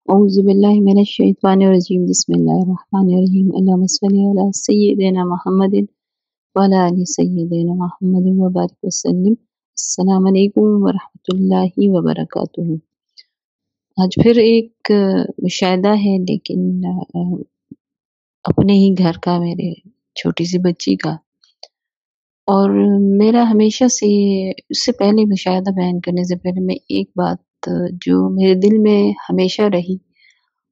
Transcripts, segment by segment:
أعوذ بالله من الشيطان الرجيم بسم الله الرحمن الرحيم اللهم صل على سيدنا محمد وعلى آل سيدنا محمد وبارك وسلم السلام علیکم ورحمۃ اللہ وبرکاتہ۔ آج پھر ایک مشاہدہ ہے، لیکن اپنے ہی گھر کا، میرے چھوٹی سی بچی کا، اور میرا ہمیشہ سے اس سے پہلے مشاہدہ بیان کرنے سے پہلے میں ایک بات جو میرے دل میں ہمیشہ رہی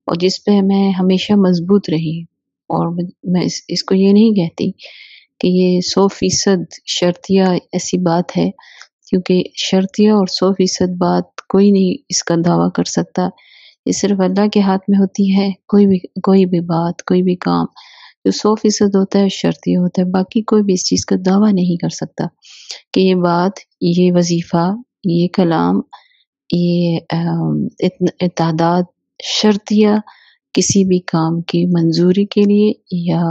اور جس پہ میں ہمیشہ مضبوط رہی، اور میں اس کو یہ نہیں کہتی کہ یہ 100% شرطیہ ایسی بات ہے، کیونکہ شرطیہ اور 100% بات کوئی نہیں اس کا دعویٰ کر سکتا۔ یہ صرف اللہ کے ہاتھ میں ہوتی ہے۔ کوئی بھی بات، کوئی بھی کام جو 100% ہوتا ہے شرطیہ ہوتا ہے، باقی کوئی بھی اس چیز کا دعویٰ نہیں کر سکتا کہ یہ بات، یہ وظیفہ، یہ کلام، یہ تعداد شرطیہ کسی بھی کام کی منظوری کے لیے یا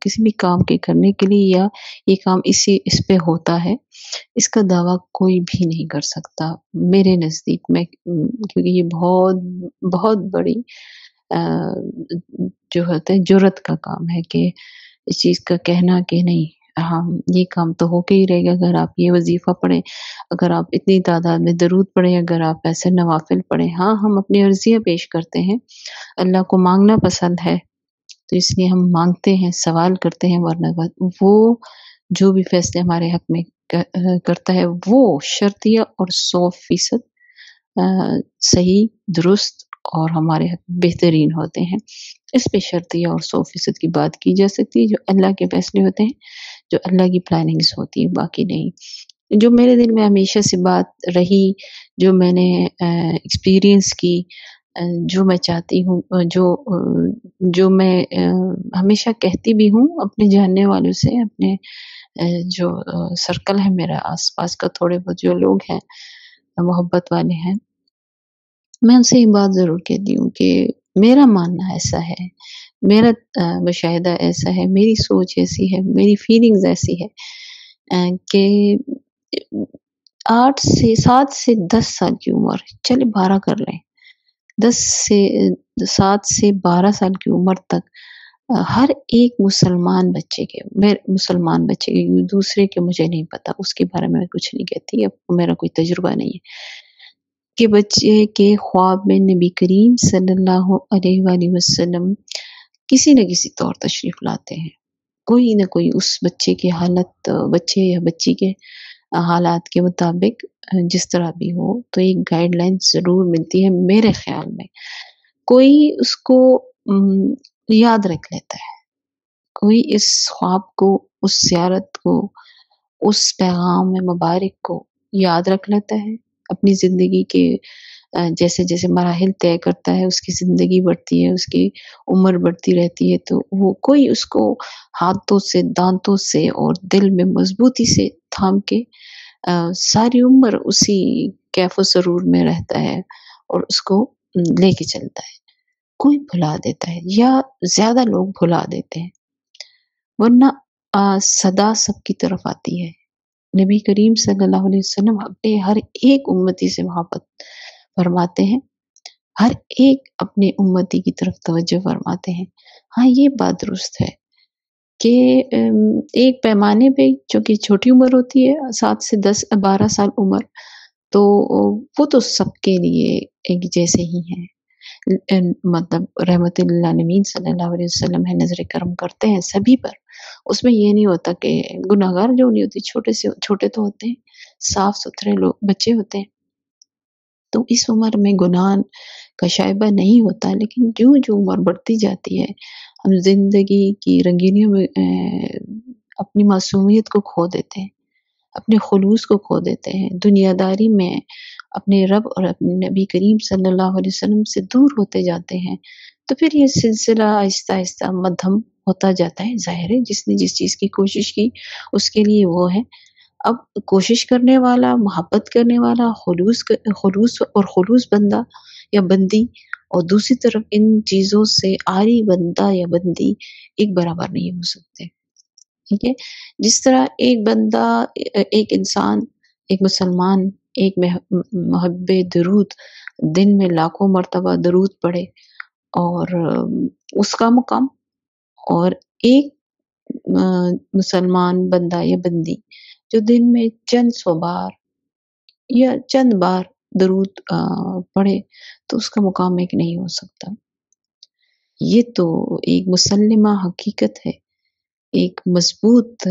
کسی بھی کام کے کرنے کے لیے، یا یہ کام اس پہ ہوتا ہے، اس کا دعویٰ کوئی بھی نہیں کر سکتا میرے نزدیک میں، کیونکہ یہ بہت بہت بڑی جو ہوتا ہے جرت کا کام ہے کہ اس چیز کا کہنا کہ نہیں، ہاں یہ کام تو ہو کے ہی رہے گا اگر آپ یہ وظیفہ پڑھیں، اگر آپ اتنی تعداد میں درود پڑھیں، اگر آپ ایسے نوافل پڑھیں۔ ہاں ہم اپنی عرضیاں پیش کرتے ہیں، اللہ کو مانگنا پسند ہے تو اس لیے ہم مانگتے ہیں، سوال کرتے ہیں، ورنہ وہ جو بھی فیصلے ہمارے حق میں کرتا ہے وہ شرطیہ اور 100% صحیح، درست اور ہمارے حق بہترین ہوتے ہیں۔ اس پہ شرطیہ اور 100% کی بات کی جا سکتی ہے، جو اللہ کے فیصلے ہوتے ہیں، جو اللہ کی پلاننگز ہوتی ہے، باقی نہیں۔ جو میرے دل میں ہمیشہ سے بات رہی، جو میں نے ایکسپیرینس کی، جو میں چاہتی ہوں، جو میں ہمیشہ کہتی بھی ہوں اپنے جاننے والوں سے، اپنے جو سرکل ہے میرا آس پاس کا، تھوڑے بہت جو لوگ ہیں محبت والے ہیں، میں ان سے یہ بات ضرور کہتی ہوں کہ میرا ماننا ایسا ہے، میرا مشاہدہ ایسا ہے، میری سوچ ایسی ہے، میری فیلنگز ایسی ہے کہ 7 سے 10 سال کی عمر، چلے 12 کر لیں، 7 سے 12 سال کی عمر تک ہر ایک مسلمان بچے کے، دوسرے کے مجھے نہیں پتا، اس کے بارے میں کچھ نہیں کہتی، اب میرا کوئی تجربہ نہیں ہے، کہ بچے کے خواب میں نبی کریم صلی اللہ علیہ وآلہ وسلم کسی نہ کسی طور تشریف لاتے ہیں، کوئی نہ کوئی اس بچے کی حالت، بچے یا بچی کے حالات کے مطابق جس طرح بھی ہو، تو ایک گائیڈ لائن ضرور ملتی ہے میرے خیال میں۔ کوئی اس کو یاد رکھ لیتا ہے، کوئی اس خواب کو، اس زیارت کو، اس پیغام مبارک کو یاد رکھ لیتا ہے، اپنی زندگی کے جیسے جیسے مراحل طے کرتا ہے، اس کی زندگی بڑھتی ہے، اس کی عمر بڑھتی رہتی ہے، تو وہ کوئی اس کو ہاتھوں سے، دانتوں سے اور دل میں مضبوطی سے تھام کے ساری عمر اسی کیف و سرور میں رہتا ہے اور اس کو لے کے چلتا ہے۔ کوئی بھلا دیتا ہے یا زیادہ لوگ بھلا دیتے ہیں، ورنہ صدا سب کی طرف آتی ہے۔ نبی کریم صلی اللہ علیہ وسلم اپنے ہر ایک امتی سے محبت فرماتے ہیں، ہر ایک اپنے امتی کی طرف توجہ فرماتے ہیں۔ ہاں یہ بات درست ہے کہ ایک پیمانے پہ، چونکہ چھوٹی عمر ہوتی ہے 7 سے 12 سال عمر، تو وہ تو سب کے لیے ایک جیسے ہی ہیں، مطلب رحمت للعالمین صلی اللہ علیہ وسلم ہے، نظر کرم کرتے ہیں سبھی پر، اس میں یہ نہیں ہوتا کہ گناہگار جو نہیں ہوتی، چھوٹے تو ہوتے ہیں، صاف ستھرے لوگ بچے ہوتے ہیں، تو اس عمر میں گناہ کا شائبہ نہیں ہوتا، لیکن جو عمر بڑھتی جاتی ہے، ہم زندگی کی رنگینیوں میں اپنی معصومیت کو کھو دیتے ہیں، اپنے خلوص کو کھو دیتے ہیں، دنیا داری میں اپنے رب اور اپنے نبی کریم صلی اللہ علیہ وسلم سے دور ہوتے جاتے ہیں، تو پھر یہ سلسلہ آہستہ آہستہ مدھم ہوتا جاتا ہے۔ ظاہر ہے جس نے جس چیز کی کوشش کی اس کے لیے وہ ہے۔ اب کوشش کرنے والا، محبت کرنے والا، خلوص بندہ یا بندی، اور دوسری طرف ان چیزوں سے عاری بندہ یا بندی ایک برابر نہیں ہو سکتے، ٹھیک ہے؟ جس طرح ایک بندہ، ایک انسان، ایک مسلمان، ایک محب درود दिन में लाखों मर्तबा दरूद पढ़े और उसका मुकाम, और एक मुसलमान बंदा या बंदी जो दिन में चंद सौ बार या चंद बार दरूद पढ़े, तो उसका मुकाम एक नहीं हो सकता। ये तो एक मुसल्लिमा हकीकत है, एक मज़बूत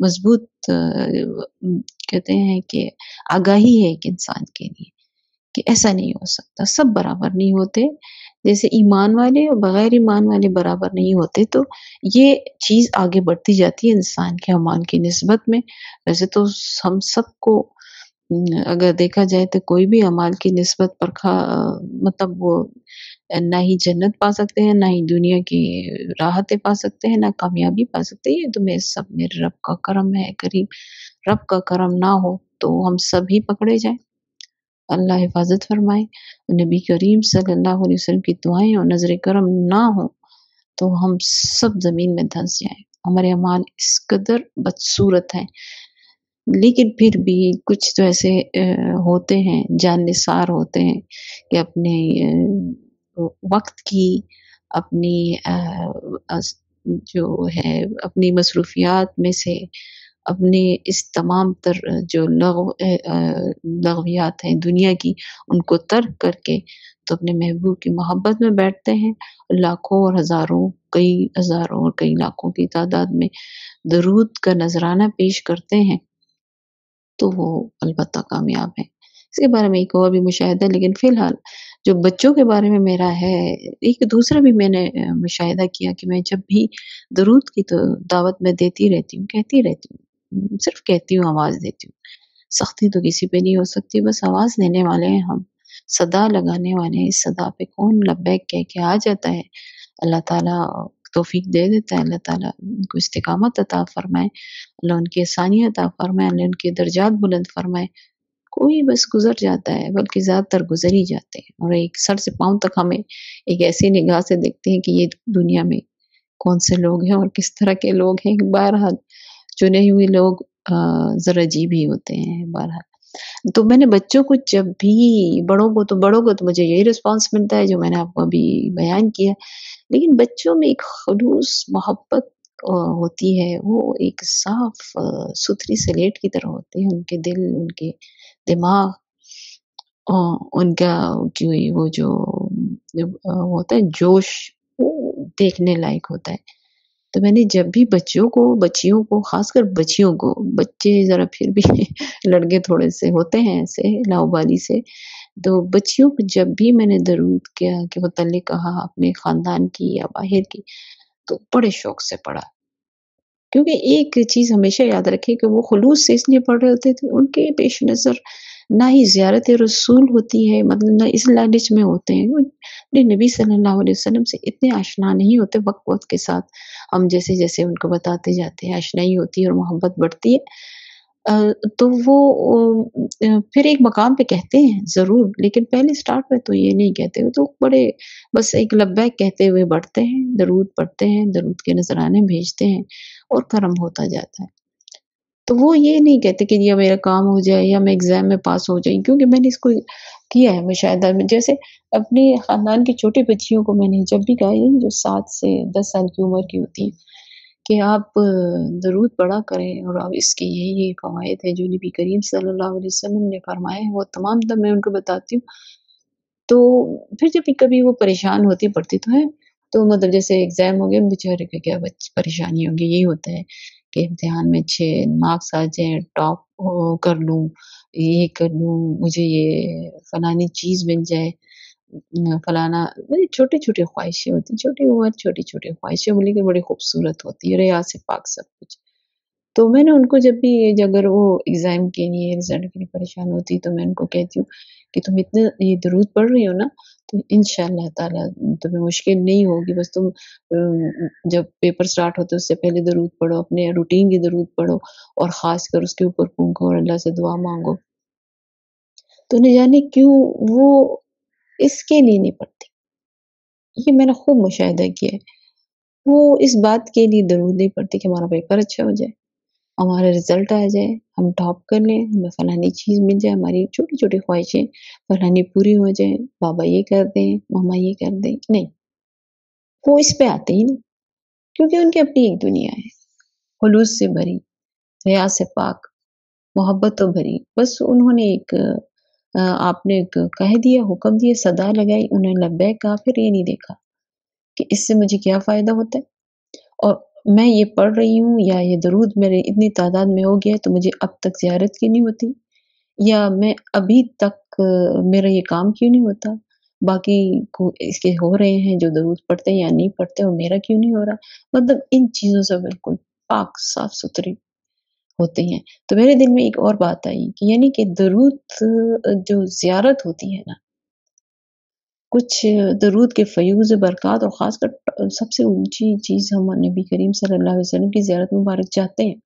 मज़बूत कहते हैं कि आगाही है एक इंसान के लिए कि ऐसा नहीं हो सकता, सब बराबर नहीं होते। जैसे ईमान वाले और बगैर ईमान वाले बराबर नहीं होते, तो ये चीज़ आगे बढ़ती जाती है इंसान के अमाल की निस्बत में। वैसे तो हम सबको अगर देखा जाए तो कोई भी अमाल की निस्बत पर मतलब वो ना ही जन्नत पा सकते हैं, ना ही दुनिया की राहतें पा सकते हैं, ना कामयाबी पा सकते हैं। ये तो मेरे रब का करम है करीम। रब का करम ना हो तो हम सभी पकड़े जाएँ। अल्लाह हिफ़ाज़त फ़रमाए। नबी करीम सल्लल्लाहु अलैहि वसल्लम की दुआएँ और नज़र करम ना हो तो हम सब ज़मीन में धँस जाएँ। हमारे अमाल इस कदर बदसूरत हैं, लेकिन फिर भी कुछ तो ऐसे होते हैं, जाननिसार होते हैं कि अपने वक़्त की, अपनी अस जो है अपनी मसरूफ़ियात में से अपने इस तमाम तर जो लग़वियात हैं दुनिया की, उनको तर्क करके तो अपने महबूब की मोहब्बत में बैठते हैं। लाखों और हज़ारों, कई हज़ारों और कई लाखों की तादाद में दरूद का नज़राना पेश करते हैं, तो वो अलबत्ता कामयाब हैं। इसके बारे में एक और भी मुशाहिदा है, लेकिन फ़िलहाल जो बच्चों के बारे में मेरा है, एक दूसरा भी मैंने मुशाहिदा किया कि मैं जब भी दरूद की तो दावत मैं देती रहती हूँ, कहती रहती हूँ। सिर्फ़ कहती हूँ, आवाज़ देती हूँ। सख्ती तो किसी पे नहीं हो सकती, बस आवाज़ देने वाले हैं हम, सदा लगाने वाले हैं। इस सदा पे कौन लब्बैक कह के आ जाता है। अल्लाह ताला तौफ़ीक दे देता है, अल्लाह ताला उनको इस्तिक़ामत अता फ़रमाए, अल्लाह उनकी आसानियाँ अता फ़रमाए, अल्लाह उनके दर्जात बुलंद फ़रमाए। कोई बस गुज़र जाता है, बल्कि ज़्यादातर गुज़र ही जाते हैं और एक सर से पाँव तक हमें एक ऐसी निगाह से देखते हैं कि ये दुनिया में कौन से लोग हैं और किस तरह के लोग हैं। बहरहाल चुने हुए लोग ज़रा अजीब ही होते हैं बहरहाल। तो मैंने बच्चों को जब भी बड़ों को तो मुझे यही रिस्पॉन्स मिलता है जो मैंने आपको अभी बयान किया। लेकिन बच्चों में एक ख़ुलूस मोहब्बत होती है, वो एक साफ़ सुथरी स्लेट की तरह होते हैं। उनके दिल, उनके दिमाग अ, उनका कि वो जो जब होता है जोश, वो देखने लायक होता है। तो मैंने जब भी बच्चियों को ख़ासकर बच्चियों को, बच्चे ज़रा फिर भी लड़के थोड़े-से होते हैं ऐसे लाउबाली से, तो बच्चियों को जब भी मैंने दरूद के मुतल्लिक़ कहा अपने ख़ानदान की या बाहर की, तो बड़े शौक़ से पढ़ा। क्योंकि एक चीज़ हमेशा याद रखें कि वो खुलूस से इसलिए पढ़ रहे होते थे, उनके पेश नज़र ना ही ज़ियारत रसूल होती है, मतलब ना इस लालच में होते हैं। वो अपने नबी सल्लल्लाहु अलैहि वसल्लम से इतने आशना नहीं होते, वक़्त-वक़्त के साथ हम जैसे-जैसे उनको बताते जाते हैं, आशनाई होती है और मोहब्बत बढ़ती है। तो वो फिर एक मकाम पे कहते हैं ज़रूर, लेकिन पहले स्टार्ट में तो ये नहीं कहते। वो तो बड़े बस एक लब्बैक कहते हुए बढ़ते हैं, दरूद पढ़ते हैं, दरूद के नज़राने भेजते हैं और कर्म होता जाता है। तो वो ये नहीं कहते कि या मेरा काम हो जाए या मैं एग्ज़ाम में पास हो जाई, क्योंकि मैंने इसको किया है मुशाहिदा में। जैसे अपने ख़ानदान की छोटी बच्चियों को मैंने जब भी कहा, ये जो 7 से 10 साल की उम्र की होती हैं, कि आप दरूद पढ़ा करें और अब इसके ये फ़वाइद हैं जो नबी करीम सल्लल्लाहु अलैहि वसल्लम ने फ़रमाए हैं, वो तमाम तब मैं उनको बताती हूँ। तो फिर जब भी कभी वो परेशान होती, पढ़ती तो हैं, तो मतलब जैसे एग्ज़ाम हो गया, बेचारे को क्या परेशानी होगी, यही होता है कि इम्तिहान में अच्छे मार्क्स आ जाएँ, टॉप कर लूँ, ये कर लूँ, मुझे ये फलानी चीज़ मिल जाए, फलाना, वही छोटी-छोटी ख़्वाहिशें होती हैं, छोटी उम्र, छोटी-छोटी ख़्वाहिशें बोली कि बड़ी खूबसूरत होती है, रिया से पाक सब कुछ। तो मैंने उनको जब भी अगर वो एग्ज़ाम के लिए, रिज़ल्ट के लिए परेशान होती, तो मैं उनको कहती हूँ कि तुम इतने ये दरूद पढ़ रही हो ना, तो इंशाअल्लाह ताला तुम्हें मुश्किल नहीं होगी। बस तुम जब पेपर स्टार्ट होते है उससे पहले दरूद पढ़ो, अपने रूटीन की दरूद पढ़ो और ख़ासकर उसके ऊपर फूँको और अल्लाह से दुआ माँगो। तो न जाने क्यों वो इसके लिए नहीं पढ़ती। ये मैंने खूब मुशाहिदा किया है। वो इस बात के लिए दरूद नहीं पढ़ती कि हमारा पेपर अच्छा हो जाए। हमारा रिज़ल्ट आ जाए, हम टॉप कर लें, हमें फलानी चीज़ मिल जाए, हमारी छोटी-छोटी ख्वाहिशें फलानी पूरी हो जाएँ, पापा ये कर दें, मम्मा ये कर दें, नहीं, वो इस पे आते ही नहीं, क्योंकि उनकी अपनी एक दुनिया है, खुलूस से भरी, हया से पाक, मोहब्बतों भरी। बस उन्होंने एक आपने एक कह दिया, हुक्म दिया, सदा लगाई, उन्होंने लब्बैक कहा, फिर ये नहीं देखा कि इससे मुझे क्या फ़ायदा होता है। और मैं ये पढ़ रही हूँ या ये दरूद मेरे इतनी तादाद में हो गया है, तो मुझे अब तक ज़ियारत क्यों नहीं होती? या मैं अभी तक मेरा ये काम क्यों नहीं होता? बाकी को इसके हो रहे हैं जो दरूद पढ़ते हैं या नहीं पढ़ते और मेरा क्यों नहीं हो रहा? मतलब इन चीज़ों से बिल्कुल पाक साफ-सुथरी होते हैं। तो मेरे दिल में एक और बात आई कि यानी कि दरूद जो ज़ियारत होती है ना, कुछ दरूद के फ़यूज़ बरक़ात और ख़ासकर सबसे ऊँची चीज़ हम नबी करीम सल्लल्लाहु अलैहि वसल्लम की ज़ियारत मुबारक चाहते हैं।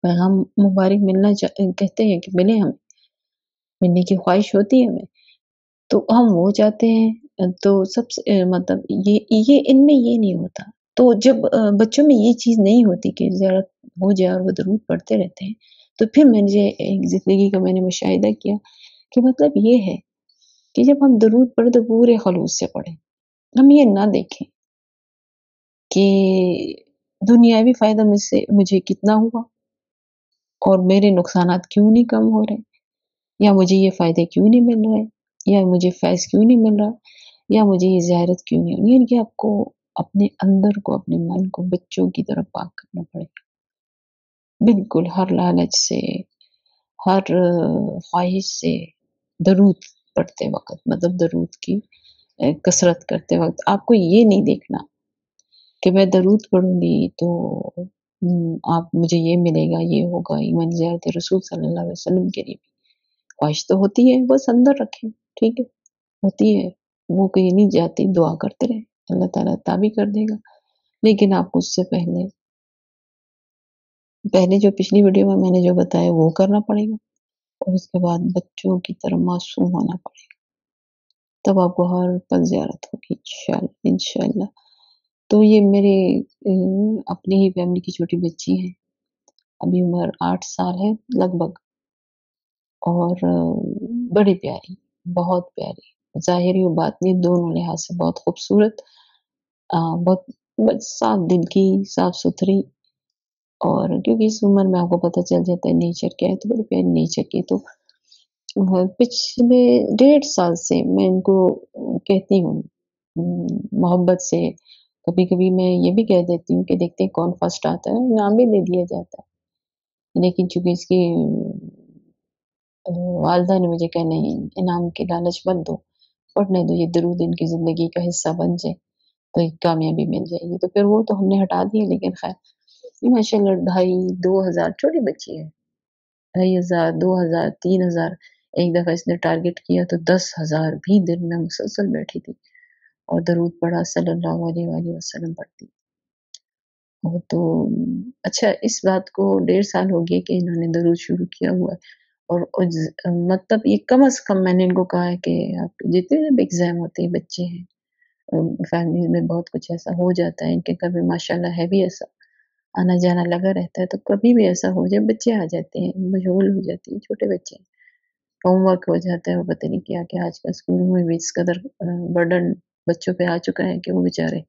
पैगाम मुबारक मिलना कहते हैं कि मिले हमें, मिलने की ख़्वाहिश होती है हमें, तो हम वो चाहते हैं। तो सबसे मतलब ये इनमें ये नहीं होता। तो जब बच्चों में ये चीज़ नहीं होती कि ज़ियारत हो जाए और वो दरूद पढ़ते रहते हैं, तो फिर मुझे एक ज़िंदगी का मैंने मुशाहिदा किया कि मतलब ये है कि जब हम दरूद पढ़ें तो पूरे ख़ुलूस से पढ़ें। हम ये ना देखें कि दुनियावी फ़ायदा मुझसे मुझे कितना हुआ और मेरे नुकसानात क्यों नहीं कम हो रहे, या मुझे ये फ़ायदे क्यों नहीं मिल रहे, या मुझे फैज़ क्यों नहीं मिल रहा, या मुझे ये ज़ियारत क्यों नहीं हो रही। यानी कि आपको अपने अंदर को, अपने मन को बच्चों की तरह पाक करना पड़ेगा। बिल्कुल हर लालच से, हर ख़्वाहिश से, दरूद पढ़ते वक़्त मतलब दरूद की कसरत करते वक़्त आपको ये नहीं देखना कि मैं दरूद पढ़ूँगी तो आप मुझे ये मिलेगा, ये होगा, ईमान ज़ियारत रसूल सल्लल्लाहु अलैहि वसल्लम के लिए भी ख्वाहिश तो होती है, बस अंदर रखें, ठीक है? होती है, वो कहीं नहीं जाती, दुआ करते रहें, अल्लाह ताला अता भी कर देगा। लेकिन आपको उससे पहले पहले जो पिछली वीडियो में मैंने जो बताया वो करना पड़ेगा और उसके बाद बच्चों की तरह मासूम होना पड़ेगा। तब आपको हर पल ज़ियारत होगी इंशाअल्लाह, इंशाअल्लाह। तो ये मेरे अपनी ही फैमिली की छोटी बच्ची है, अभी उम्र 8 साल है लगभग और बड़ी प्यारी, बहुत प्यारी, ज़ाहिरी और बातिनी दोनों लिहाज़ से बहुत खूबसूरत बहुत बस साफ दिल की, साफ-सुथरी और क्योंकि इस उम्र में आपको पता चल जाता है नेचर क्या है, तो बड़ी प्यारी नेचर की। तो पिछले 1.5 साल से मैं इनको कहती हूँ मोहब्बत से, कभी-कभी मैं ये भी कह देती हूँ कि देखते हैं कौन फर्स्ट आता है, इनाम भी दे दिया जाता है। लेकिन चूँकि इसकी वालिदा ने मुझे कहा नहीं इनाम की लालच मत दो, पढ़ने दो ये दरूद इनकी ज़िंदगी का हिस्सा बन जाए, तो एक कामयाबी मिल जाएगी। तो फिर वो तो हमने हटा दिए लेकिन ख़ैर ये माशाल्लाह 2,500 छोटी बच्ची है। 2,500 2,000 3,000 एक दफ़ा इसने टारगेट किया तो 10,000 भी दिन में मुसलसल बैठी थी और दरूद पढ़ा सल्लल्लाहु अलैहि वसल्लम पढ़ती। वो तो अच्छा इस बात को 1.5 साल हो गए कि इन्होंने दरूद शुरू किया हुआ है और मतलब ये कम से कम मैंने इनको कहा है कि आप जितने भी एग्ज़ाम होते हैं बच्चे हैं फैमिली में बहुत कुछ ऐसा हो जाता है इनके कभी माशाल्लाह है भी ऐसा आना-जाना लगा रहता है, तो कभी भी ऐसा हो जाए बच्चे आ जाते हैं, मशगूल हो जाती हैं, छोटे बच्चे हैं। होमवर्क हो जाता है और पता नहीं क्या-क्या आजकल स्कूल में भी इस कदर बर्डन बच्चों पे आ चुका है कि वो बेचारे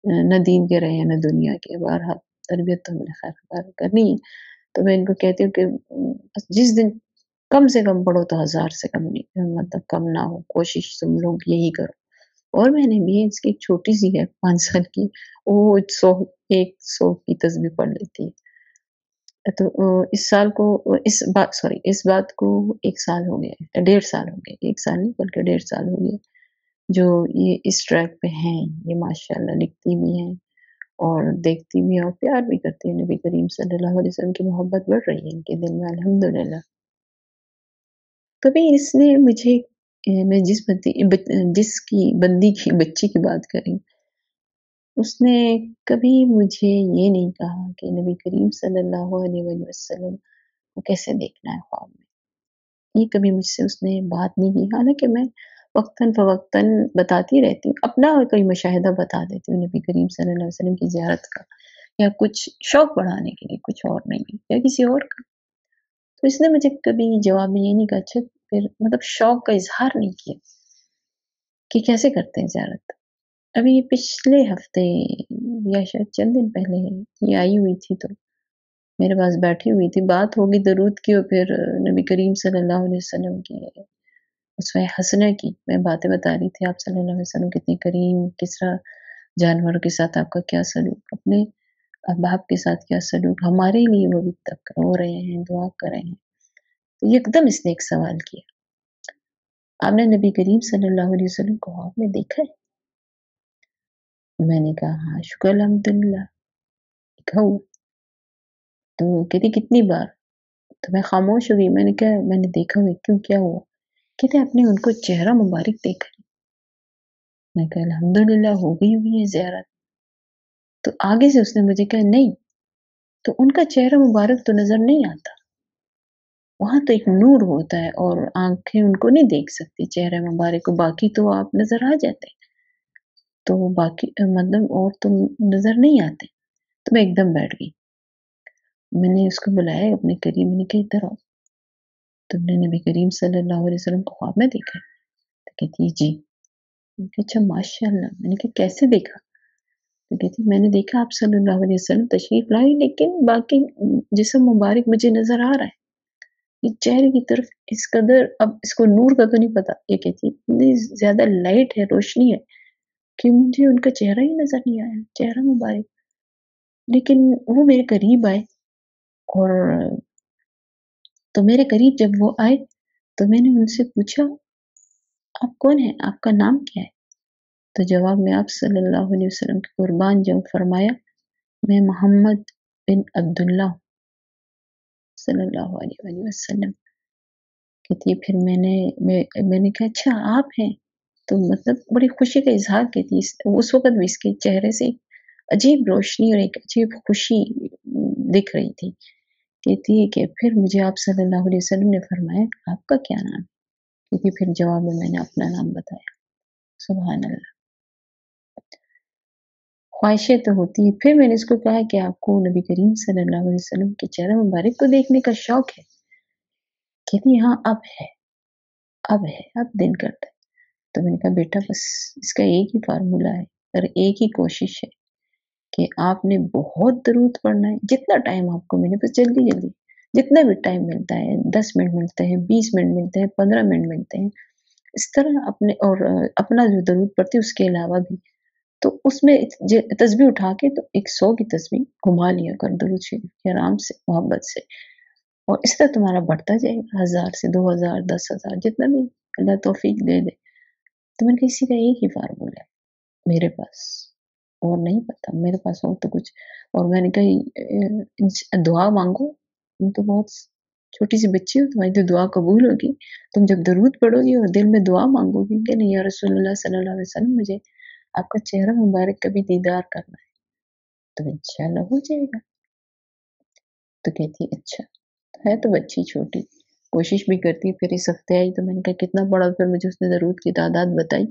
ना दीन के रहे हैं, ना दुनिया के। बहरहाल तरबियत तो हमने खैर करनी है। तो मैं इनको कहती हूँ कि बस जिस दिन कम से कम पढ़ो तो 1000 से कम नहीं मतलब कम ना हो, कोशिश तुम लोग यही करो। और मैंने भी इसकी एक छोटी-सी है 5 साल की, वो 100 की तस्बीह पढ़ लेती है। तो इस साल को इस बात को 1 साल हो गया है, 1.5 साल हो गए, 1 साल नहीं बल्कि 1.5 साल हो गए, जो ये इस ट्रैक पे हैं, ये माशाल्लाह लिखती भी हैं और देखती भी हैं और प्यार भी करती हैं। नबी करीम सल्लल्लाहु अलैहि वसल्लम की मोहब्बत बढ़ रही है इनके दिल में अल्हम्दुलिल्लाह। कभी इसने मुझे मैं जिसकी बंदी की बच्ची की बात करी उसने कभी मुझे ये नहीं कहा कि नबी करीम सल्लल्लाहु अलैहि वसल्लम को कैसे देखना है ख्वाब में। ये कभी मुझसे उसने बात नहीं की। हालाँकि मैं वक़्तन-फ़वक़्तन बताती रहती हूँ, अपना कोई मुशाहिदा बता देती हूँ नबी करीम सल्लल्लाहु अलैहि वसल्लम की ज़ियारत का, या कुछ शौक बढ़ाने के लिए, कुछ और नहीं है, या किसी और का। तो इसने मुझे कभी जवाब में ये नहीं कहा, अच्छा फिर मतलब शौक का इज़हार नहीं किया कि कैसे करते हैं ज़ियारत। अभी ये पिछले हफ़्ते या शायद चंद दिन पहले ये आई हुई थी, तो मेरे पास बैठी हुई थी, बात होगी दरूद की और फिर नबी करीम सल्लल्लाहु अलैहि वसल्लम की, उसमें हँसने की मैं बातें बता रही थी, आप सल्लल्लाहु अलैहि वसल्लम कितने करीम, किस तरह जानवरों के साथ आपका क्या सलूक, अपने बाप के साथ क्या सलूक, हमारे लिए वो अभी तक रो रहे हैं, दुआ कर रहे हैं। तो एकदम इसने एक सवाल किया, आपने नबी करीम सल्लल्लाहु अलैहि वसल्लम को ख्वाब में देखा है? मैंने कहा हाँ, शुक्र अल्हम्दुलिल्लाह देखा हुआ। तो कहती कितनी बार? तो मैं खामोश हो गई, मैंने कहा मैंने देखा हुआ है, क्यों क्या हुआ? कहते आपने उनको चेहरा मुबारक देखा है? मैं कहा अल्हम्दुलिल्लाह हो गई हुई है ज़ियारत। तो आगे से उसने मुझे कहा नहीं, तो उनका चेहरा मुबारक तो नज़र नहीं आता। वहाँ तो एक नूर होता है और आँखें उनको नहीं देख सकती चेहरे मुबारक को, बाकी तो आप नज़र आ जाते हैं। तो बाकी मतलब और तो नज़र नहीं आते। तो मैं एकदम बैठ गई। मैंने उसको बुलाया अपने करीब, मैंने कहा इधर आओ, तुमने नबी करीम सल्लल्लाहु अलैहि वसल्लम को ख्वाब में देखा है? तो कहती है जी। मैंने कहा अच्छा माशाअल्लाह। मैंने कहा कैसे देखा? तो कहती मैंने देखा आप सल्लल्लाहु अलैहि वसल्लम तशरीफ लाई, लेकिन बाकी जिस्म मुबारक मुझे नज़र आ रहा है। ये चेहरे की तरफ इस कदर, अब इसको नूर का तो नहीं पता, ये कहती इतनी ज़्यादा लाइट है, रोशनी है कि मुझे उनका चेहरा ही नज़र नहीं आया, चेहरा मुबारक। लेकिन वो मेरे करीब आए और तो मेरे करीब जब वो आए, तो मैंने उनसे पूछा, "आप कौन हैं? आपका नाम क्या है?" तो जवाब में आप सल्लल्लाहु अलैहि वसल्लम की कुर्बान जाऊँ फरमाया, "मैं मोहम्मद बिन अब्दुल्ला हूँ, सल्लल्लाहु अलैहि वसल्लम।" कहती है फिर मैंने कहा, "अच्छा आप हैं?" तो मतलब बड़ी खुशी का इज़हार कहती है, उस वक़्त भी इसके चेहरे से अजीब रोशनी और एक अजीब खुशी दिख रही थी। कहती है कि फिर मुझे आप सल्लल्लाहु अलैहि वसल्लम ने फरमाया, "आपका क्या नाम है?" क्योंकि फिर जवाब में मैंने अपना नाम बताया। सुभान अल्लाह! ख्वाहिशें तो होती हैं। फिर मैंने इसको कहा कि आपको नबी करीम सल्लल्लाहु अलैहि वसल्लम के चेहरा मुबारक को देखने का शौक है? कहती हाँ, अब दिन करता है। तो मैंने कहा बेटा बस इसका एक ही फ़ॉर्मूला है और एक ही कोशिश है कि आपने बहुत दरूद पढ़ना है, जितना टाइम आपको मिले बस जल्दी-जल्दी, जितना भी टाइम मिलता है, 10 मिनट मिलते हैं, 20 मिनट मिलते हैं, 15 मिनट मिलते हैं, इस तरह अपने और अपना जो दरूद पढ़ती हूँ उसके अलावा भी, तो उसमें तस्बीह उठा के तो एक 100 की तस्बीह घुमा लिया कर दरूद शरीफ की आराम से, मोहब्बत से, और इस तरह तुम्हारा बढ़ता जाएगा 1000 से 2000, 10,000 जितना भी अल्लाह तौफीक दे दे। तो मैंने कहा इसी का एक ही फ़ॉर्मूला है मेरे पास, और नहीं पता मेरे पास और तो कुछ। और मैंने कहा दुआ माँगो, तुम तो बहुत छोटी-सी बच्ची हो, तुम्हारी तो दुआ कबूल होगी। तुम जब दरूद पढ़ोगी और दिल में दुआ माँगोगी कि नहीं या रसूलुल्लाह सल्लल्लाहु अलैहि वसल्लम मुझे आपका चेहरा मुबारक कभी दीदार करना है, तो इंशाअल्लाह हो जाएगा। तो कहती है अच्छा, है तो बच्ची छोटी, कोशिश भी करती है। फिर इस हफ्ते आई तो मैंने कहा कितना पढ़ा, फिर मुझे उसने दरूद की तादाद बताई।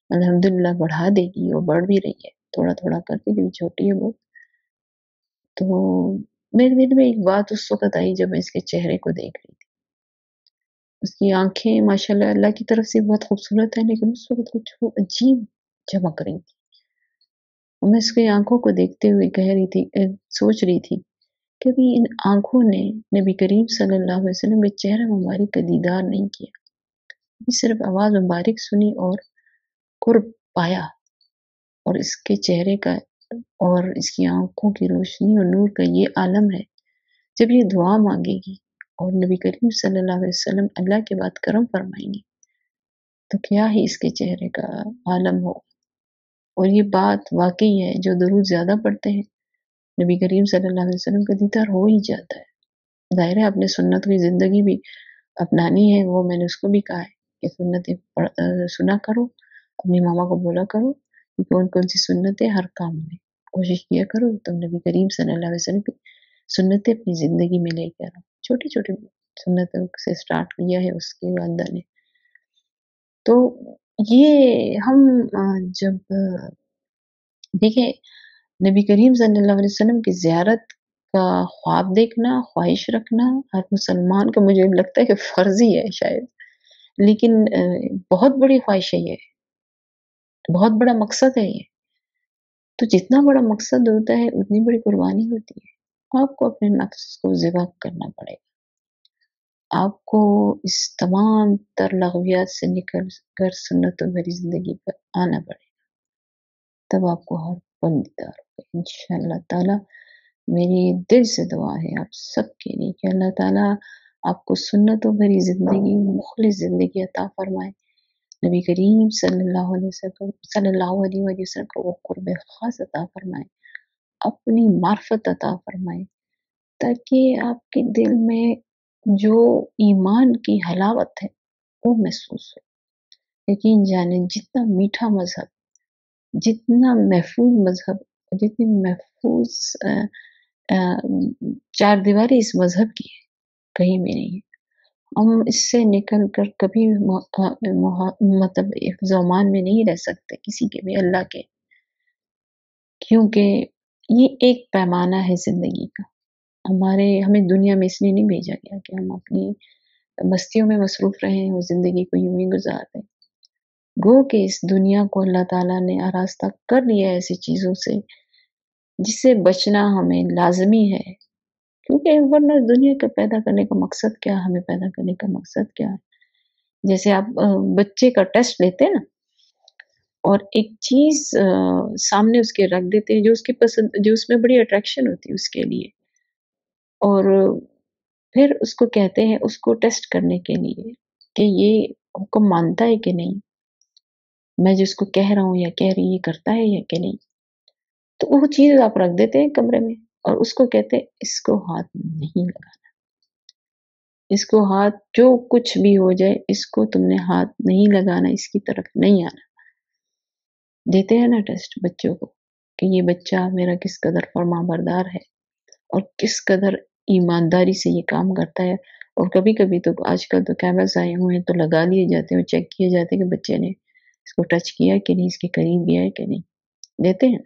अल्हम्दुलिल्लाह बढ़ा देगी और बढ़ भी रही है, थोड़ा-थोड़ा करके क्योंकि छोटी है बहुत। तो मेरे दिल में एक बात उस वक़्त आई जब मैं इसके चेहरे को देख रही थी। उसकी आँखें माशाअल्लाह अल्लाह की तरफ से बहुत खूबसूरत है, लेकिन उस वक़्त कुछ वो अजीब चमक रही थी। और मैं उसकी आँखों को देखते हुए कह रही थी सोच रही थी, कभी इन आँखों ने नबी करीम सल्लल्लाहु अलैहि वसल्लम के चेहरे मुबारक का दीदार नहीं किया। सिर्फ़ आवाज़ मुबारक सुनी और क़ुर्ब पाया, और इसके चेहरे का और इसकी आँखों की रोशनी और नूर का ये आलम है। जब ये दुआ माँगेगी और नबी करीम सल्लल्लाहु अलैहि वसल्लम अल्लाह के बाद करम फरमाएँगे, तो क्या ही इसके चेहरे का आलम हो। और ये बात वाक़ई है, जो दरूद ज़्यादा पढ़ते हैं, नबी करीम सल्लल्लाहु अलैहि वसल्लम का दीदार हो ही जाता है। ज़ाहिर है अपने सुन्नत की ज़िंदगी भी अपनानी है, वो मैंने उसको भी कहा है कि सुन्नतें सुना करो, अपनी मम्मा को बोला करो कि कौन-कौन सी सुन्नत है हर काम में। कोशिश किया करो तुम नबी करीम सल्लल्लाहु अलैहि वसल्लम की सुन्नतें अपनी ज़िंदगी में लेके आओ। छोटी-छोटी सुन्नतों से स्टार्ट किया है उसके वालिदा ने। तो ये हम जब देखिए नबी करीम सल्लल्लाहु अलैहि वसल्लम की ज़ियारत का ख्वाब देखना, ख्वाहिश रखना हर मुसलमान का मुझे लगता है कि फ़र्ज़ ही है शायद। लेकिन बहुत बड़ी ख्वाहिश है ये, बहुत बड़ा मकसद है ये। तो जितना बड़ा मकसद होता है उतनी बड़ी कुर्बानी होती है। आपको अपने नफ्स को ज़िबा करना पड़ेगा। आपको इस तमाम तर लग़वियत से निकल कर सुन्नतों भरी ज़िंदगी पर आना पड़ेगा। तब आपको हर पल दीदार होगा इंशाअल्लाह ताला। मेरी दिल से दुआ है आप सबके लिए कि अल्लाह ताला आपको सुन्नतों भरी ज़िंदगी, मुख़लिस ज़िंदगी अता फ़रमाए। नबी करीम सल्लल्लाहु अलैहि वसल्लम को वो क़ुर्ब ख़ास अता फ़रमाए, अपनी मार्फ़त अता फ़रमाए, ताकि आपके दिल में जो ईमान की हलावत है, वो महसूस हो। यकीन जानें जितना मीठा मज़हब, जितना महफ़ूज़ मज़हब, जितनी महफ़ूज़ अ, चारदीवारी इस मज़हब की है, कहीं भी नहीं है। हम इससे निकल कर कभी मतलब हिफ्ज़-ओ-अमान में नहीं रह सकते किसी के भी अल्लाह के, क्योंकि ये एक पैमाना है ज़िंदगी का। हमें दुनिया में इसलिए नहीं भेजा गया कि हम अपनी मस्तियों में मसरूफ़ रहें और ज़िंदगी को यूँ ही गुज़ार दें। गो कि इस दुनिया को अल्लाह ताला ने आरास्ता कर लिया है ऐसी चीज़ों से, जिससे बचना हमें लाज़मी है। क्योंकि वरना दुनिया को पैदा करने का मकसद क्या है? हमें पैदा करने का मकसद क्या है? जैसे आप बच्चे का टेस्ट लेते हैं ना और एक चीज़ सामने उसके रख देते हैं जो उसकी पसंद जो उसमें बड़ी अट्रैक्शन होती है उसके लिए और फिर उसको कहते हैं उसको टेस्ट करने के लिए कि ये हुक्म मानता है कि नहीं? मैं जिसको कह रहा हूँ या कह रही ये करता है या कि नहीं? तो वो चीज़ आप रख देते हैं कमरे में और उसको कहते हैं इसको हाथ नहीं लगाना। इसको हाथ जो कुछ भी हो जाए इसको तुमने हाथ नहीं लगाना, इसकी तरफ नहीं आना। देते हैं ना टेस्ट बच्चों को कि ये बच्चा मेरा किस कदर फर्माबरदार है और किस कदर ईमानदारी से ये काम करता है। और कभी-कभी तो आजकल तो कैमरास आए हुए हैं तो लगा लिए जाते हैं और चेक किए जाते हैं कि बच्चे ने इसको टच किया है कि नहीं, इसके करीब गया है कि नहीं। देते हैं।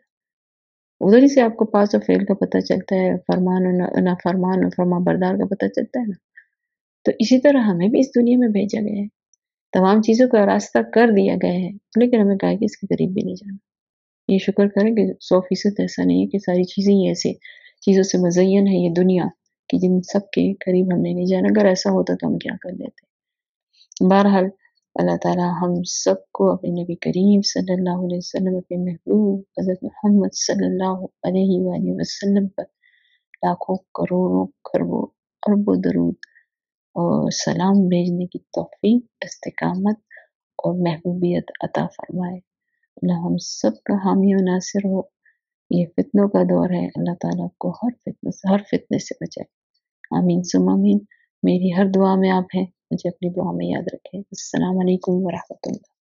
उधर ही से आपको पास और फेल का पता चलता है, फरमान और नाफरमान और फर्माबरदार का पता चलता है ना। तो इसी तरह हमें भी इस दुनिया में भेजा गया है। तमाम चीज़ों का रास्ता कर दिया गया है, लेकिन हमें कहा है कि इसके करीब भी नहीं जाना। ये शुक्र करें कि 100% ऐसा नहीं है कि सारी चीज़ें ही ऐसी चीज़ों से मुज़य्यन है ये दुनिया कि जिन सब के करीब हमने नहीं जाना। अगर ऐसा होता तो हम क्या कर लेते। बहरहाल अल्लाह ताला हम सबको अपने नबी करीम सल्लल्लाहु अलैहि वसल्लम, अपने महबूब हज़रत मोहम्मद सल्लल्लाहु अलैहि वआलिहि वसल्लम पर लाखों, करोड़ों, खरबों, अरबों दरूद और सलाम भेजने की तौफ़ीक, इस्तिक़ामत और महबूबियत अता फ़रमाए। अल्लाह हम सब का हामी और नासिर हो। ये फ़ितनों का दौर है, अल्लाह ताला आपको हर फ़ितने से बचाए। आमीन सुम्मा आमीन। मेरी हर दुआ में आप हैं, मुझे अपनी दुआ में याद रखें। अस्सलाम वालेकुम व रहमतुल्लाह।